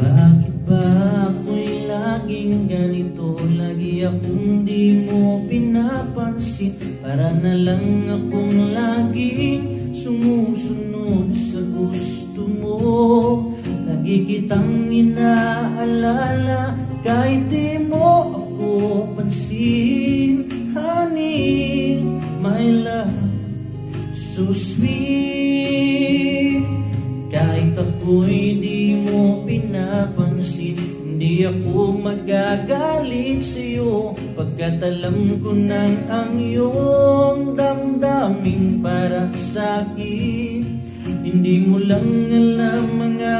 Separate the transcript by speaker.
Speaker 1: Bakit ba ako'y laging ganito? Lagi akong di mo pinapansin. Para na lang akong laging sumusunod sa gusto mo. Lagi kitang inaalala kahit di mo ako pansin. Honey, my love, so sweet. Kahit ako'y di mo pinapansin, hindi ako magagalit sa'yo, pagkat alam ko nang ang iyong damdamin para sa'kin. Hindi mo lang alam mga